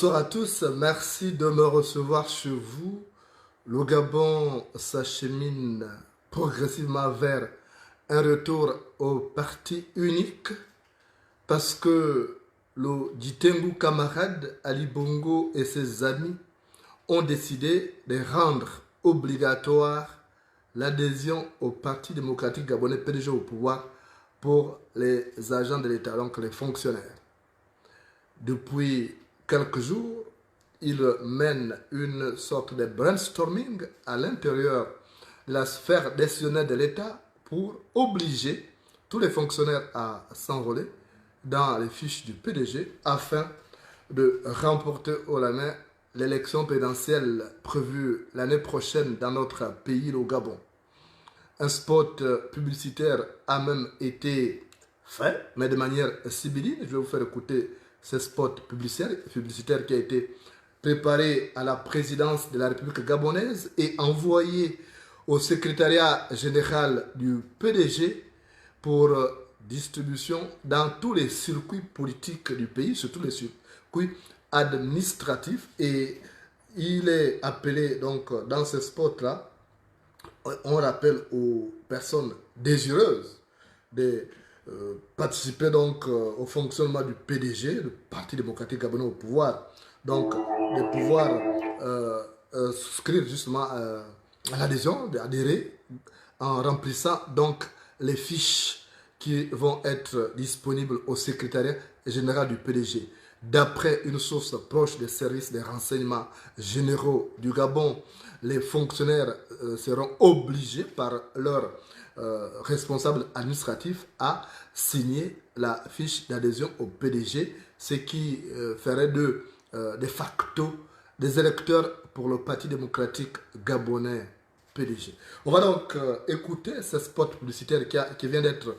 Bonsoir à tous, merci de me recevoir chez vous. Le Gabon s'achemine progressivement vers un retour au parti unique parce que le Ditengu camarade Ali Bongo et ses amis ont décidé de rendre obligatoire l'adhésion au Parti démocratique gabonais PDG au pouvoir pour les agents de l'État, donc les fonctionnaires. Depuis quelques jours, ils mènent une sorte de brainstorming à l'intérieur de la sphère décisionnelle de l'État pour obliger tous les fonctionnaires à s'enrôler dans les fiches du PDG afin de remporter haut la main l'élection présidentielle prévue l'année prochaine dans notre pays, le Gabon. Un spot publicitaire a même été fait, mais de manière sibylline. Je vais vous faire écouter ce spot publicitaire qui a été préparé à la présidence de la République gabonaise et envoyé au secrétariat général du PDG pour distribution dans tous les circuits politiques du pays, surtout les circuits administratifs. Et il est appelé, donc, dans ce spot-là, on rappelle aux personnes désireuses de participer donc au fonctionnement du PDG, le Parti démocratique gabonais au pouvoir, donc de pouvoir souscrire justement à l'adhésion, d'adhérer en remplissant donc les fiches qui vont être disponibles au secrétariat général du PDG. D'après une source proche des services des renseignements généraux du Gabon, les fonctionnaires seront obligés par leur responsable administratif à signer la fiche d'adhésion au PDG, ce qui ferait de facto des électeurs pour le Parti démocratique gabonais PDG. On va donc écouter ce spot publicitaire qui vient d'être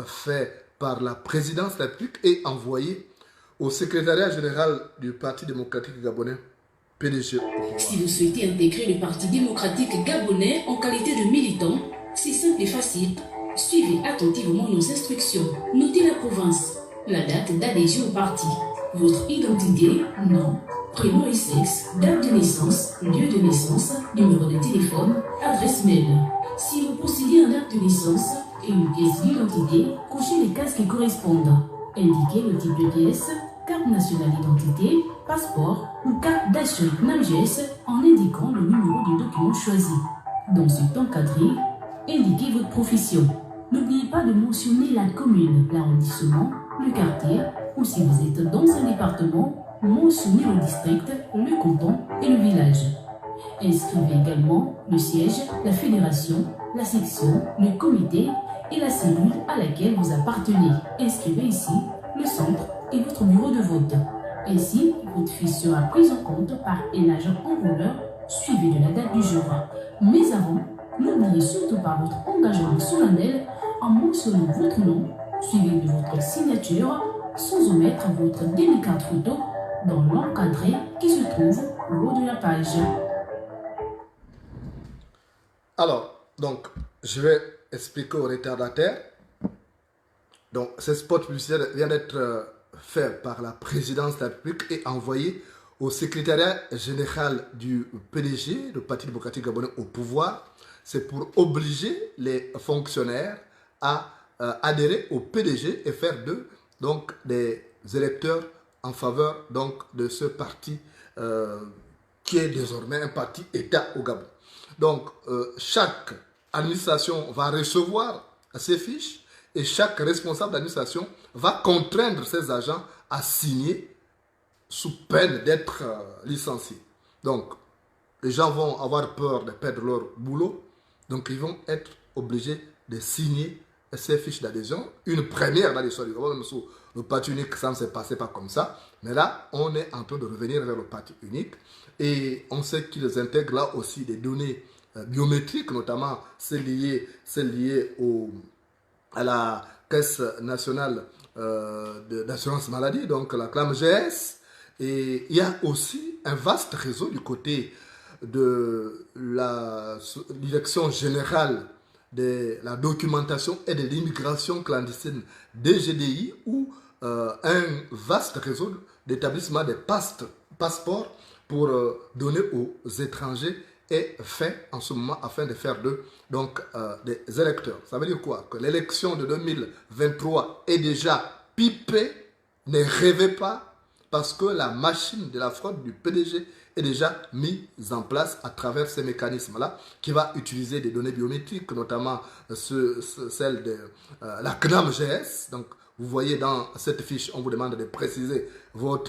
fait par la présidence de la République et envoyé au secrétariat général du Parti démocratique gabonais PDG. Si vous souhaitez intégrer le Parti démocratique gabonais en qualité de militant, c'est simple et facile. Suivez attentivement nos instructions. Notez la province, la date d'adhésion au parti, votre identité, nom, prénom et sexe, date de naissance, lieu de naissance, numéro de téléphone, adresse mail. Si vous possédez un acte de naissance et une pièce d'identité, cochez les cases qui correspondent. Indiquez le type de pièce, carte nationale d'identité, passeport ou carte d'assurance NAMGS en indiquant le numéro du document choisi. Dans ce temps cadré, indiquez votre profession. N'oubliez pas de mentionner la commune, l'arrondissement, le quartier ou si vous êtes dans un département, mentionnez le district, le canton et le village. Inscrivez également le siège, la fédération, la section, le comité et la cellule à laquelle vous appartenez. Inscrivez ici le centre et votre bureau de vote. Ainsi, votre fiche sera prise en compte par un agent enrôleur suivi de la date du jour. Mais avant, n'oubliez surtout pas votre engagement solennel en mentionnant votre nom, suivi de votre signature, sans omettre votre délicate photo dans l'encadré qui se trouve au haut de la page. Alors, donc, je vais expliquer aux retardataires. Donc, ce spot publicitaire vient d'être fait par la présidence de la République et envoyé au secrétariat général du PDG, le Parti démocratique gabonais au pouvoir. C'est pour obliger les fonctionnaires à adhérer au PDG et faire d'eux donc des électeurs en faveur donc de ce parti qui est désormais un parti État au Gabon. Donc, chaque administration va recevoir ces fiches et chaque responsable d'administration va contraindre ses agents à signer sous peine d'être licenciés. Donc, les gens vont avoir peur de perdre leur boulot, donc ils vont être obligés de signer ces fiches d'adhésion. Une première dans l'histoire du Gabon, même sous le parti unique, ça ne s'est passé pas comme ça. Mais là, on est en train de revenir vers le parti unique et on sait qu'ils intègrent là aussi des données biométriques, notamment celles liées à la Caisse nationale d'assurance maladie, donc la CNAMGS. Et il y a aussi un vaste réseau du côté de la direction générale de la documentation et de l'immigration clandestine DGDI, où un vaste réseau d'établissements de passeports pour donner aux étrangers est fait en ce moment afin de faire d'eux donc des électeurs. Ça veut dire quoi? Que l'élection de 2023 est déjà pipée, ne rêvez pas, parce que la machine de la fraude du PDG est déjà mise en place à travers ces mécanismes-là, qui va utiliser des données biométriques, notamment celles de la CNAMGS. Donc, vous voyez dans cette fiche, on vous demande de préciser vos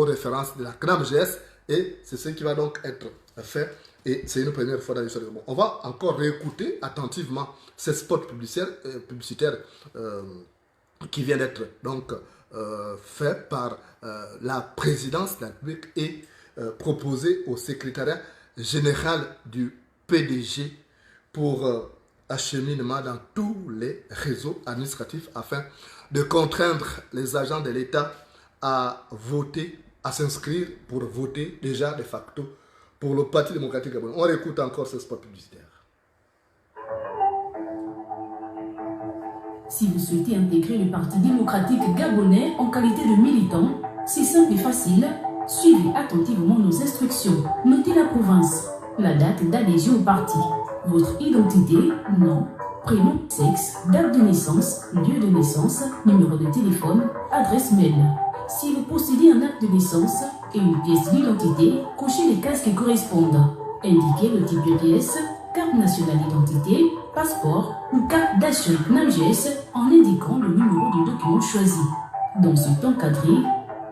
références de la CNAMGS, et c'est ce qui va donc être fait, et c'est une première fois dans l'histoire du Gabon. On va encore réécouter attentivement ces spots publicitaires qui vient d'être donc fait par la présidence de la République et proposé au secrétariat général du PDG pour acheminement dans tous les réseaux administratifs afin de contraindre les agents de l'État à voter, à s'inscrire pour voter déjà de facto pour le Parti démocratique gabonais. On réécoute encore ce spot publicitaire. Si vous souhaitez intégrer le Parti démocratique gabonais en qualité de militant, c'est simple et facile. Suivez attentivement nos instructions. Notez la province, la date d'adhésion au parti, votre identité, nom, prénom, sexe, date de naissance, lieu de naissance, numéro de téléphone, adresse mail. Si vous possédez un acte de naissance et une pièce d'identité, cochez les cases qui correspondent. Indiquez le type de pièce, carte nationale d'identité, passeport ou carte d'achat NAMGES en indiquant le numéro du document choisi. Dans ce temps cadré,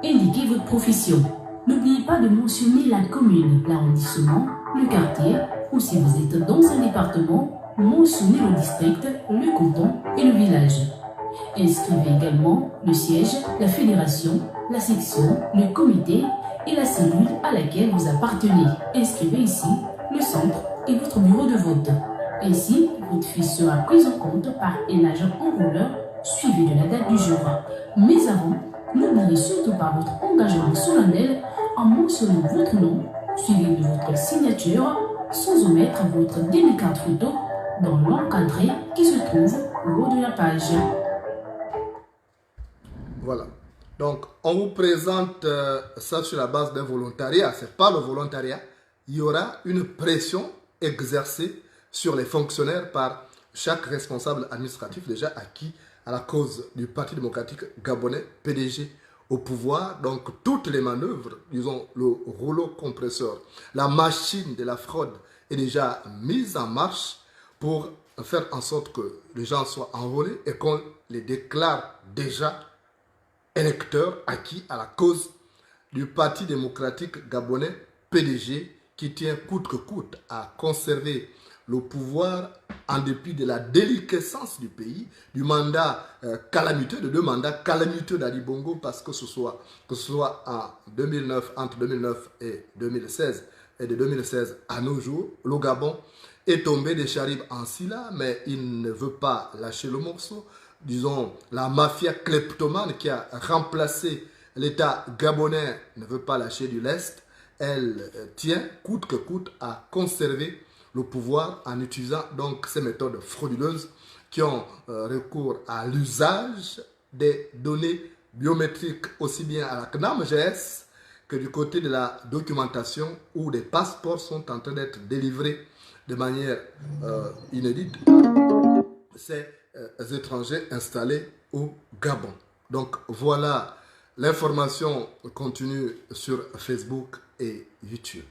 indiquez votre profession. N'oubliez pas de mentionner la commune, l'arrondissement, le quartier ou si vous êtes dans un département, mentionnez le district, le canton et le village. Inscrivez également le siège, la fédération, la section, le comité et la cellule à laquelle vous appartenez. Inscrivez ici le centre et votre bureau de vote. Ainsi, votre fiche sera prise en compte par un agent enrôleur suivi de la date du jour. Mais avant, n'oubliez surtout pas votre engagement solennel en mentionnant votre nom, suivi de votre signature, sans omettre votre délicate photo dans l'encadré qui se trouve au haut de la page. Voilà. Donc, on vous présente ça sur la base d'un volontariat. Ce n'est pas le volontariat. Il y aura une pression exercée sur les fonctionnaires par chaque responsable administratif déjà acquis à la cause du Parti démocratique gabonais, PDG au pouvoir. Donc, toutes les manœuvres, disons, le rouleau compresseur, la machine de la fraude est déjà mise en marche pour faire en sorte que les gens soient enrôlés et qu'on les déclare déjà électeurs acquis à la cause du Parti démocratique gabonais, PDG, qui tient coûte que coûte à conserver le pouvoir en dépit de la déliquescence du pays, du mandat calamiteux, de deux mandats calamiteux d'Ali Bongo, parce que ce soit en 2009, entre 2009 et 2016, et de 2016 à nos jours, le Gabon est tombé des charibes en Silla, mais il ne veut pas lâcher le morceau. Disons, la mafia kleptomane qui a remplacé l'État gabonais ne veut pas lâcher du lest. Elle tient coûte que coûte à conserver le pouvoir en utilisant donc ces méthodes frauduleuses qui ont recours à l'usage des données biométriques aussi bien à la CNAMGS que du côté de la documentation où des passeports sont en train d'être délivrés de manière inédite. Ces étrangers installés au Gabon. Donc voilà, l'information continue sur Facebook et YouTube.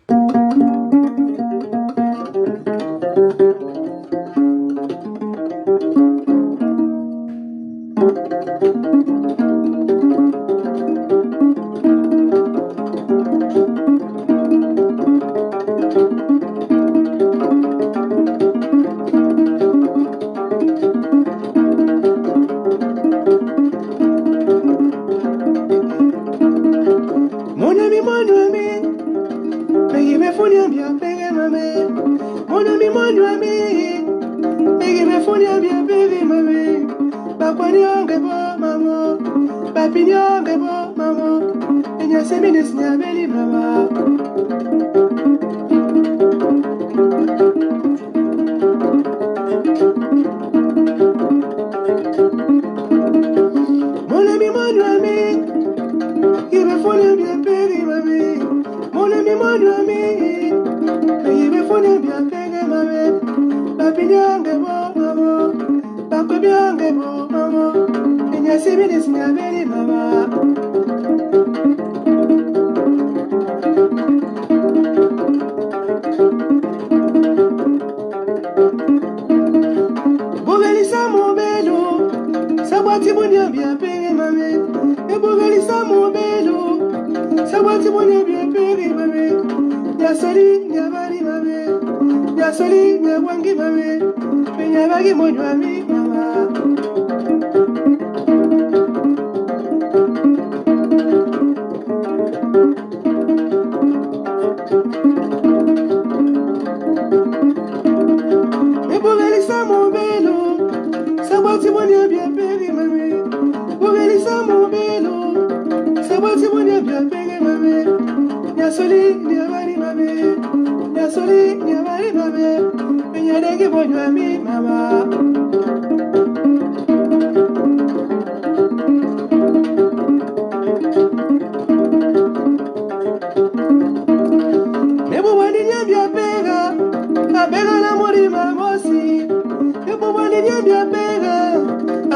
bien bien pega,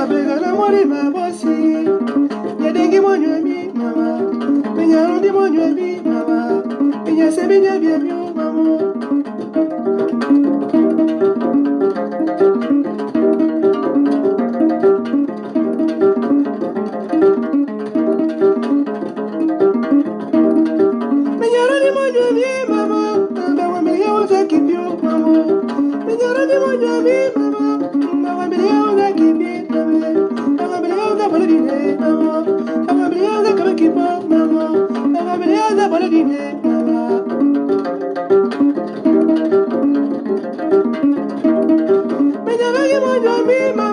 apega la mori ma bosi. Ya dengi monyo mi mama, minya rundi monyo mi mama, minya se minya bien bien mama. Minya rundi monyo mi mama, mama minya uza kipyo mama. Minya rundi monyo mi mama, mama minya uza kipyo mama. Mama minya uza bolodine mama, mama minya uza kabekipo mama, mama minya uza bolodine mama. Minya rundi monyo mi mama.